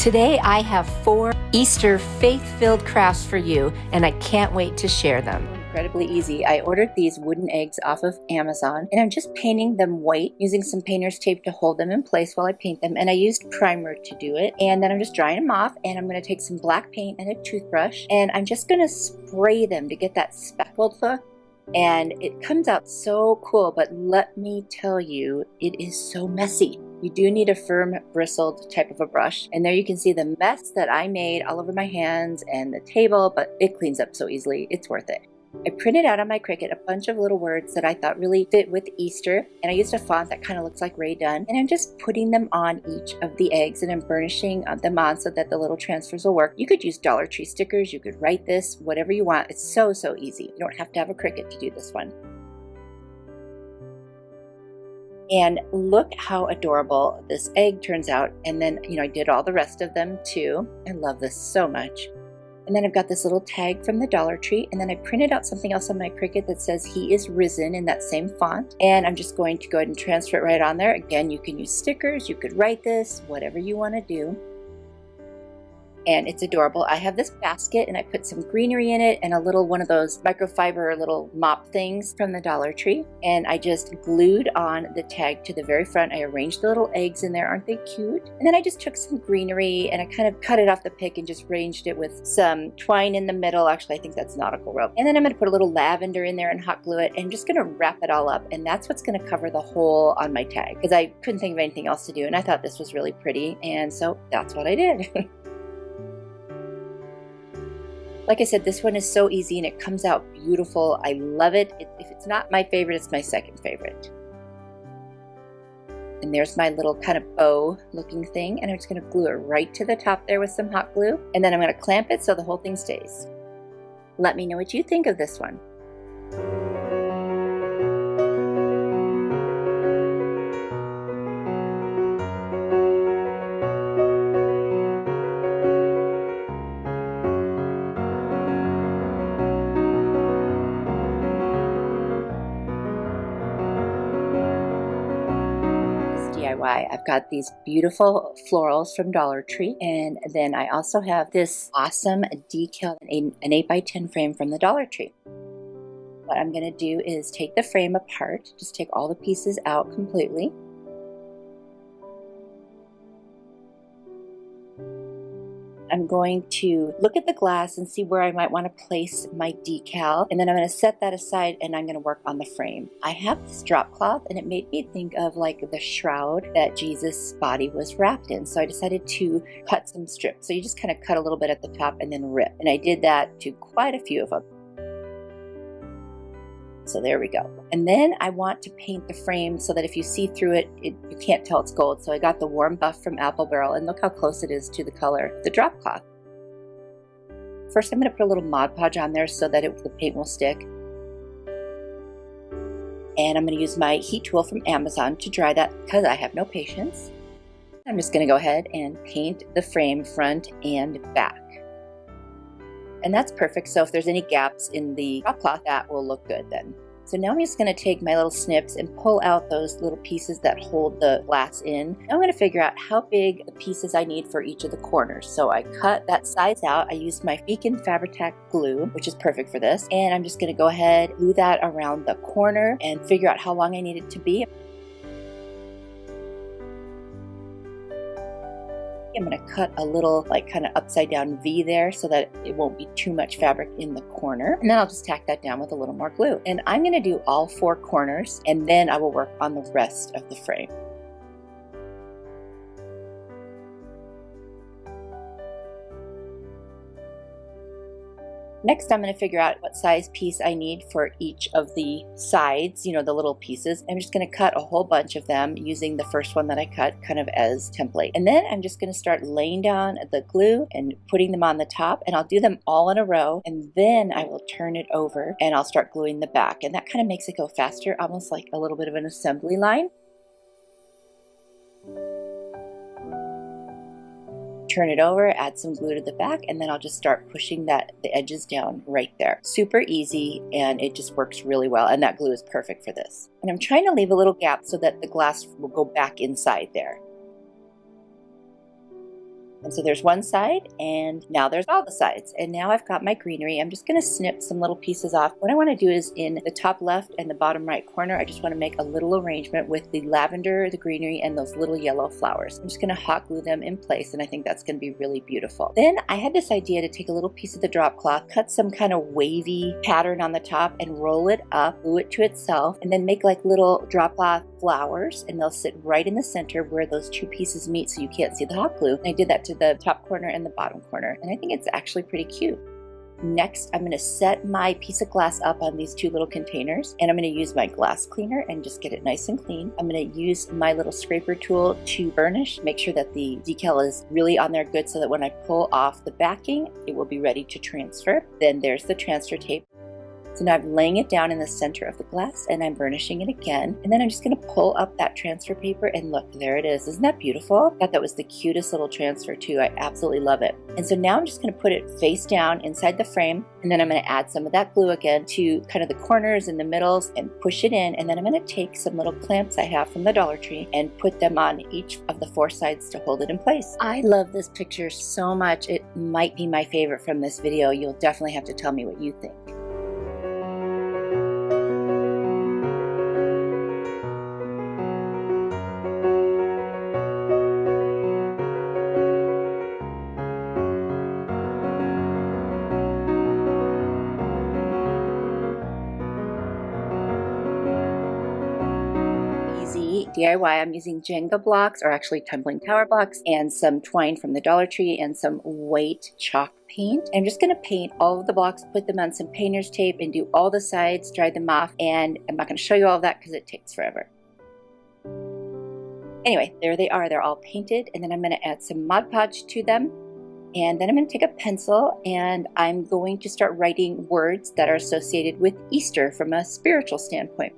Today I have 4 Easter faith-filled crafts for you, and I can't wait to share them. Incredibly easy. I ordered these wooden eggs off of Amazon, and I'm just painting them white using some painter's tape to hold them in place while I paint them, and I used primer to do it. And then I'm just drying them off, and I'm going to take some black paint and a toothbrush, and I'm just going to spray them to get that speckled look. And it comes out so cool, but let me tell you, it is so messy. You do need a firm bristled type of a brush. And there you can see the mess that I made all over my hands and the table, but it cleans up so easily. It's worth it. I printed out on my Cricut a bunch of little words that I thought really fit with Easter, and I used a font that kind of looks like Rae Dunn, and I'm just putting them on each of the eggs, and I'm burnishing them on so that the little transfers will work. You could use Dollar Tree stickers, you could write this, whatever you want. It's so easy. You don't have to have a Cricut to do this one. And look how adorable this egg turns out. And then, I did all the rest of them too. I love this so much. And then I've got this little tag from the Dollar Tree, and then I printed out something else on my Cricut that says "He is risen" in that same font. And I'm just going to go ahead and transfer it right on there. Again, you can use stickers, you could write this, whatever you want to do. And it's adorable. I have this basket, and I put some greenery in it and a little one of those microfiber little mop things from the Dollar Tree. And I just glued on the tag to the very front. I arranged the little eggs in there. Aren't they cute? And then I just took some greenery and I kind of cut it off the pick and just arranged it with some twine in the middle. Actually, I think that's nautical rope. And then I'm going to put a little lavender in there and hot glue it. And I'm just going to wrap it all up. And that's what's going to cover the hole on my tag, because I couldn't think of anything else to do. And I thought this was really pretty. And so that's what I did. Like I said, this one is so easy and it comes out beautiful. I love it. If it's not my favorite, it's my second favorite. And there's my little kind of bow looking thing, and I'm just going to glue it right to the top there with some hot glue. And then I'm going to clamp it so the whole thing stays. Let me know what you think of this one. DIY. I've got these beautiful florals from Dollar Tree, and then I also have this awesome decal, an 8x10 frame from the Dollar Tree. What I'm going to do is take the frame apart, just take all the pieces out completely. I'm going to look at the glass and see where I might want to place my decal, and then I'm going to set that aside and I'm going to work on the frame. I have this drop cloth, and it made me think of like the shroud that Jesus' body was wrapped in, so I decided to cut some strips. So you just kind of cut a little bit at the top and then rip, and I did that to quite a few of them. So there we go. And then I want to paint the frame so that if you see through it, you can't tell it's gold. So I got the warm buff from Apple Barrel, and look how close it is to the color of the drop cloth. First, I'm going to put a little Mod Podge on there so that the paint will stick. And I'm going to use my heat tool from Amazon to dry that because I have no patience. I'm just going to go ahead and paint the frame front and back. And that's perfect. So if there's any gaps in the drop cloth, that will look good then. So now I'm just going to take my little snips and pull out those little pieces that hold the glass in. Now I'm going to figure out how big the pieces I need for each of the corners. So I cut that size out. I used my Beacon Fabri-Tac glue, which is perfect for this. And I'm just going to go ahead, glue that around the corner and figure out how long I need it to be. I'm going to cut a little like kind of upside down V there so that it won't be too much fabric in the corner. And then I'll just tack that down with a little more glue. And I'm going to do all 4 corners, and then I will work on the rest of the frame. Next, I'm going to figure out what size piece I need for each of the sides, the little pieces. I'm just going to cut a whole bunch of them using the first one that I cut kind of as template. And then I'm just going to start laying down the glue and putting them on the top, and I'll do them all in a row, and then I will turn it over and I'll start gluing the back. And that kind of makes it go faster, almost like a little bit of an assembly line. Turn it over, add some glue to the back, and then I'll just start pushing the edges down right there. Super easy, and it just works really well, and that glue is perfect for this. And I'm trying to leave a little gap so that the glass will go back inside there. And so there's one side, and now there's all the sides. And now I've got my greenery. I'm just gonna snip some little pieces off. What I wanna do is in the top left and the bottom right corner, I just wanna make a little arrangement with the lavender, the greenery, and those little yellow flowers. I'm just gonna hot glue them in place, and I think that's gonna be really beautiful. Then I had this idea to take a little piece of the drop cloth, cut some kind of wavy pattern on the top, and roll it up, glue it to itself, and then make like little drop cloth flowers, and they'll sit right in the center where those two pieces meet so you can't see the hot glue. And I did that to the top corner and the bottom corner, and I think it's actually pretty cute. Next, I'm going to set my piece of glass up on these two little containers, and I'm going to use my glass cleaner and just get it nice and clean. I'm going to use my little scraper tool to burnish, make sure that the decal is really on there good so that when I pull off the backing, it will be ready to transfer. Then there's the transfer tape. So now I'm laying it down in the center of the glass, and I'm burnishing it again. And then I'm just going to pull up that transfer paper, and look, there it is. Isn't that beautiful? I thought that was the cutest little transfer too. I absolutely love it. And so now I'm just going to put it face down inside the frame, and then I'm going to add some of that glue again to kind of the corners and the middles and push it in. And then I'm going to take some little clamps I have from the Dollar Tree and put them on each of the four sides to hold it in place. I love this picture so much. It might be my favorite from this video. You'll definitely have to tell me what you think. DIY, I'm using Jenga blocks, or actually tumbling tower blocks, and some twine from the Dollar Tree and some white chalk paint. I'm just going to paint all of the blocks, put them on some painter's tape, and do all the sides, dry them off, and I'm not going to show you all of that because it takes forever. Anyway, there they are. They're all painted, and then I'm going to add some Mod Podge to them. And then I'm going to take a pencil, and I'm going to start writing words that are associated with Easter from a spiritual standpoint.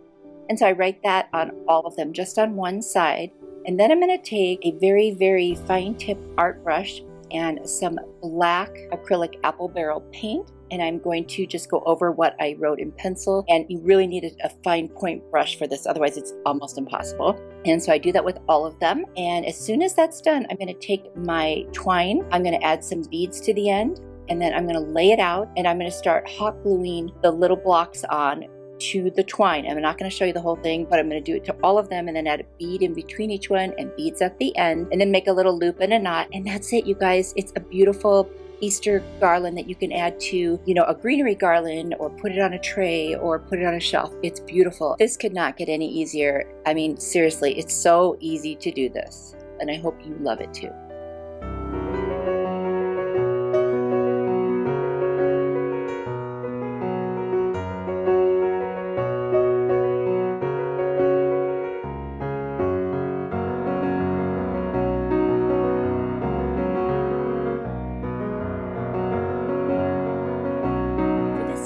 And so I write that on all of them, just on one side. And then I'm going to take a very, very fine tip art brush and some black acrylic apple barrel paint. And I'm going to just go over what I wrote in pencil. And you really need a fine point brush for this, otherwise it's almost impossible. And so I do that with all of them. And as soon as that's done, I'm going to take my twine. I'm going to add some beads to the end. And then I'm going to lay it out. And I'm going to start hot gluing the little blocks on to the twine. I'm not going to show you the whole thing, but I'm going to do it to all of them, and then add a bead in between each one and beads at the end, and then make a little loop and a knot. And that's it, you guys. It's a beautiful Easter garland that you can add to, a greenery garland, or put it on a tray, or put it on a shelf. It's beautiful. This could not get any easier. I mean, seriously, it's so easy to do this, and I hope you love it too.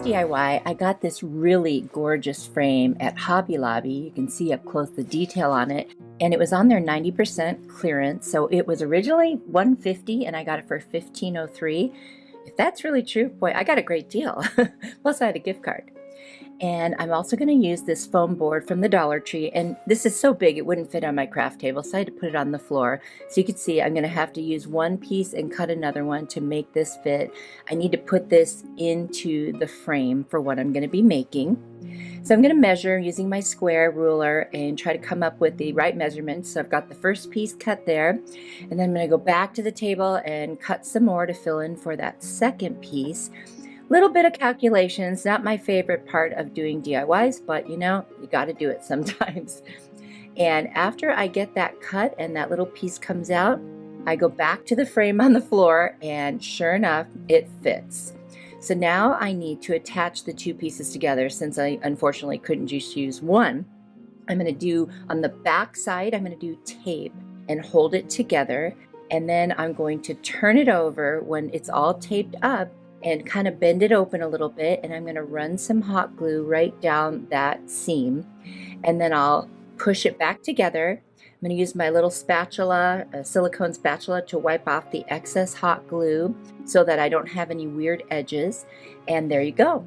DIY, I got this really gorgeous frame at Hobby Lobby. You can see up close the detail on it, and it was on their 90% clearance. So it was originally $150 and I got it for $15.03. If that's really true, boy, I got a great deal. Plus I had a gift card. And I'm also going to use this foam board from the Dollar Tree, and this is so big it wouldn't fit on my craft table, so I had to put it on the floor. So you can see I'm going to have to use one piece and cut another one to make this fit. I need to put this into the frame for what I'm going to be making. So I'm going to measure using my square ruler and try to come up with the right measurements. So I've got the first piece cut there, and then I'm going to go back to the table and cut some more to fill in for that second piece. Little bit of calculations, not my favorite part of doing DIYs, but you got to do it sometimes. And after I get that cut and that little piece comes out, I go back to the frame on the floor, and sure enough, it fits. So now I need to attach the two pieces together, since I unfortunately couldn't just use one. I'm going to do on the back side, I'm going to do tape and hold it together. And then I'm going to turn it over when it's all taped up and kind of bend it open a little bit, and I'm going to run some hot glue right down that seam, and then I'll push it back together. I'm going to use my little spatula, a silicone spatula, to wipe off the excess hot glue so that I don't have any weird edges, and there you go.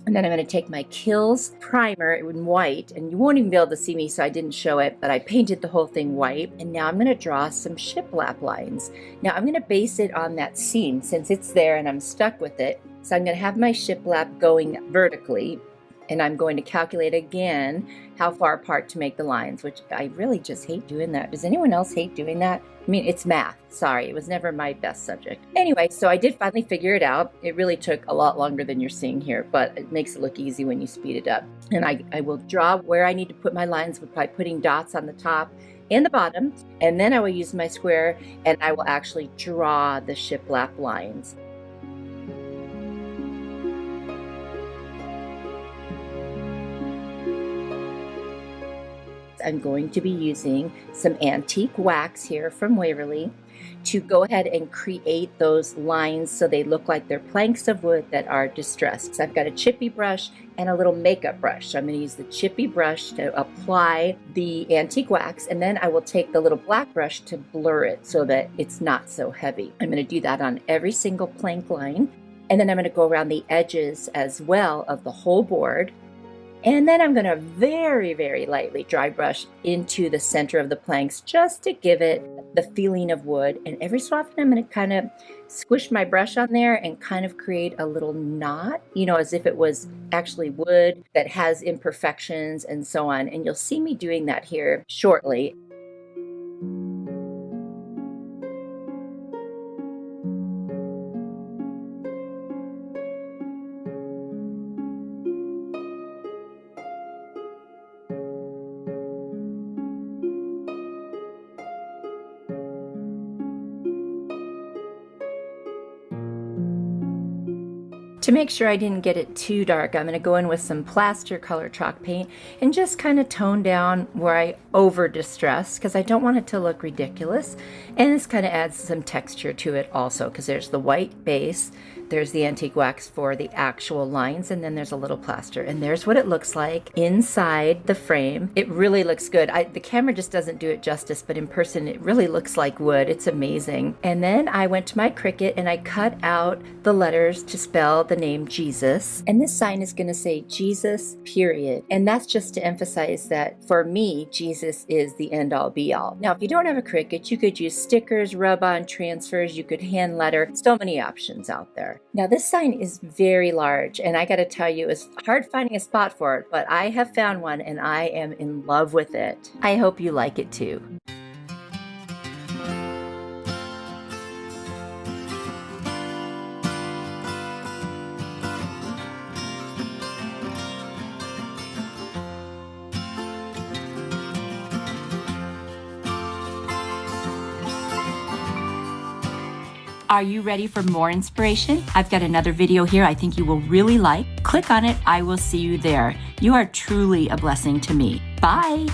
And then I'm going to take my Kills primer in white, and you won't even be able to see me, so I didn't show it, but I painted the whole thing white. And now I'm going to draw some shiplap lines. Now I'm going to base it on that seam since it's there and I'm stuck with it. So I'm going to have my shiplap going vertically, and I'm going to calculate again how far apart to make the lines, which I really just hate doing that. Does anyone else hate doing that? I mean, it's math. Sorry, it was never my best subject. Anyway, so I did finally figure it out. It really took a lot longer than you're seeing here, but it makes it look easy when you speed it up. And I will draw where I need to put my lines by putting dots on the top and the bottom, and then I will use my square and I will actually draw the shiplap lines. I'm going to be using some antique wax here from Waverly to go ahead and create those lines so they look like they're planks of wood that are distressed. So I've got a chippy brush and a little makeup brush. So I'm going to use the chippy brush to apply the antique wax, and then I will take the little black brush to blur it so that it's not so heavy. I'm going to do that on every single plank line, and then I'm going to go around the edges as well of the whole board. And then I'm going to very, very lightly dry brush into the center of the planks just to give it the feeling of wood. And every so often I'm going to kind of squish my brush on there and kind of create a little knot, you know, as if it was actually wood that has imperfections and so on. And you'll see me doing that here shortly. To make sure I didn't get it too dark, I'm going to go in with some plaster color chalk paint and just kind of tone down where I over distress, because I don't want it to look ridiculous. And this kind of adds some texture to it also, because there's the white base, there's the antique wax for the actual lines, and then there's a little plaster. And there's what it looks like inside the frame. It really looks good. The camera just doesn't do it justice, but in person it really looks like wood. It's amazing. And then I went to my Cricut and I cut out the letters to spell the name Jesus. And this sign is going to say Jesus, period. And that's just to emphasize that for me, Jesus is the end all be all. Now, if you don't have a Cricut, you could use stickers, rub-on transfers, you could hand letter, so many options out there. Now this sign is very large, and I got to tell you, it's hard finding a spot for it, but I have found one and I am in love with it. I hope you like it too. Are you ready for more inspiration? I've got another video here I think you will really like. Click on it. I will see you there. You are truly a blessing to me. Bye.